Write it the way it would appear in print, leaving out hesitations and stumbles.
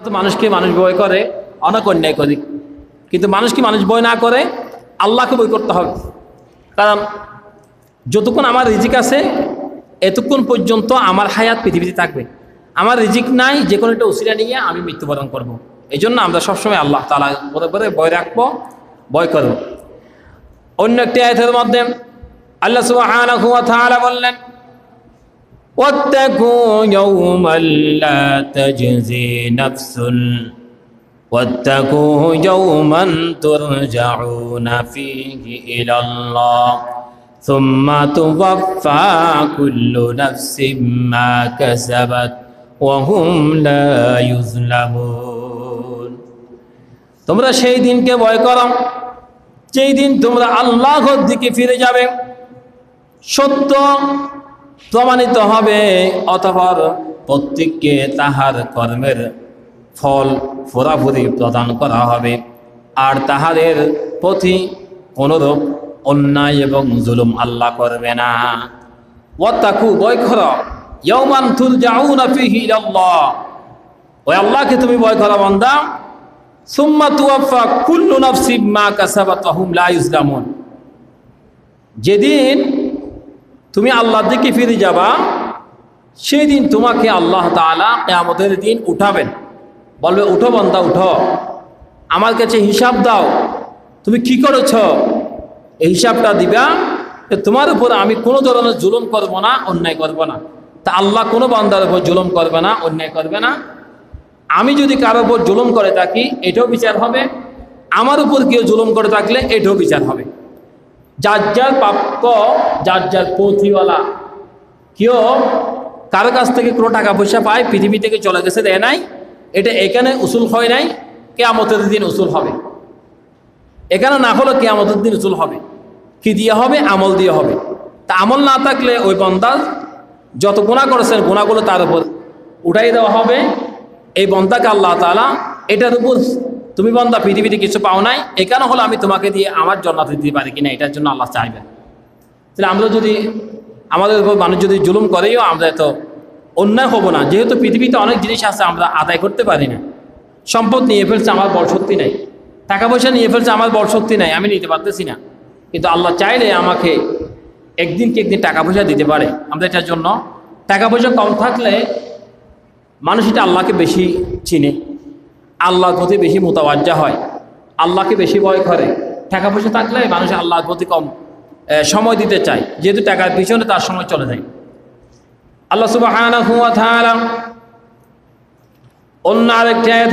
তো মানুষকে মানুষ ভয় করে, অনেক অন্যায় করে, কিন্তু মানুষকে মানুষ ভয় না করে আল্লাহকে ভয় করতে হবে। কারণ যতক্ষণ আমার রিজিক আছে এতক্ষণ পর্যন্ত আমার হায়াত পৃথিবীতে থাকবে। আমার রিজিক নাই, যে কোনো একটা উসিলা নিয়ে আমি মৃত্যুবরণ করব। এই জন্য আমরা সবসময় আল্লাহ তাআলা বলে ভয় রাখবো, ভয় করব। অন্য একটি আয়াতের মধ্যে আল্লাহ সুবহানাহু ওয়া তাআলা বললেন, واتقوا يوما لا تجزي نفس واتقوا يوما ترجعون فيه إلى الله ثم توفى كل نفس ما كسبت وهم لا يظلمون। তোমরা সেই দিনকে ভয় করো যেই দিন তোমরা আল্লাহর দিকে ফিরে যাবে, সত্য প্রমাণিত হবে, অতঃপর প্রত্যেককে তাহার কর্মের ফল পুরাপুরি প্রদান করা হবে, আর তাহাদের প্রতি কোনরূপ অন্যায় এবং জুলুম আল্লাহ করবে না। ওয়াত্তাকু, ভয় করো, ইয়াওমান তুরজাউনা ফীহি ইলাল্লাহ, ওই আল্লাহকে তুমি ভয় করো বান্দা। সুম্মা তুওয়াফা কুল্লু নাফসিন মা কাসাবাত ওয়া হুম লা ইউজলামুন, যেদিন তুমি আল্লাহর দিকে ফিরে যাবা সেই দিন তোমাকে আল্লাহ তাআলা কিয়ামতের দিন উঠাবেন, বলবে উঠো বান্দা উঠো, আমার কাছে হিসাব দাও, তুমি কি করেছ এই হিসাবটা দিবা। তোমার উপর আমি কোনো ধরনের জুলুম করব না, অন্যায় করব না। তা আল্লাহ কোনো বান্দার উপর জুলুম করবে না, অন্যায় করবে না। আমি যদি কারোর উপর জুলুম করে থাকি এটাও বিচার হবে, আমার উপর কেউ জুলুম করে থাকলে এটাও বিচার হবে। যার যার প্রাপ্য, যার যার পৌঁছিওয়ালা। কেউ কারো কাছ থেকে কোনো টাকা পয়সা পায়, পৃথিবী থেকে চলে গেছে, দেয় নাই, এটা এখানে উসুল হয় নাই, কিয়ামতের দিন উসুল হবে। এখানে না হলে কিয়ামতের দিন উসুল হবে। কি দিয়ে হবে? আমল দিয়ে হবে। তা আমল না থাকলে ওই বান্দার যত গুনাহ করেছেন গুনাহগুলো তার উপর উঠাই দেওয়া হবে। এই বান্দাকে আল্লাহ তাআলা এটার উপর, তুমি বান্দা পৃথিবীতে কিছু পাও নাই, এখানে হলো আমি তোমাকে দিয়ে আমার জান্নাত দিতে পারি কিনা, এটার জন্য আল্লাহ চাইবেন। তাহলে আমরা যদি আমাদের উপর মানুষ যদি জুলুম করেও আমরা তো অন্যায় হব না, যেহেতু পৃথিবীতে অনেক জিনিস আছে আমরা আদায় করতে পারি না। সম্পদ নিয়ে ফেলছে, আমার বড় শক্তি নাই, টাকা পয়সা নিয়ে ফেলছে, আমার বড় শক্তি নাই, আমি নিতে পারতেছি না, কিন্তু আল্লাহ চাইলে আমাকে একদিন কি একদিন টাকা পয়সা দিতে পারে। আমরা এটার জন্য টাকা পয়সা কম থাকলে মানুষ এটা আল্লাহকে বেশি চিনে, আল্লাহর প্রতি বেশি মোতাবাজ্জা হয়, আল্লাহকে বেশি ভয় করে। টাকা পয়সা থাকলে মানুষ আল্লাহর প্রতি কম সময় দিতে চায়, যেহেতু টাকার পিছনে তার সময় চলে যায়। আল্লাহ সুবহানাহু ওয়া তাআলা অন্য আরেকটি আয়াতে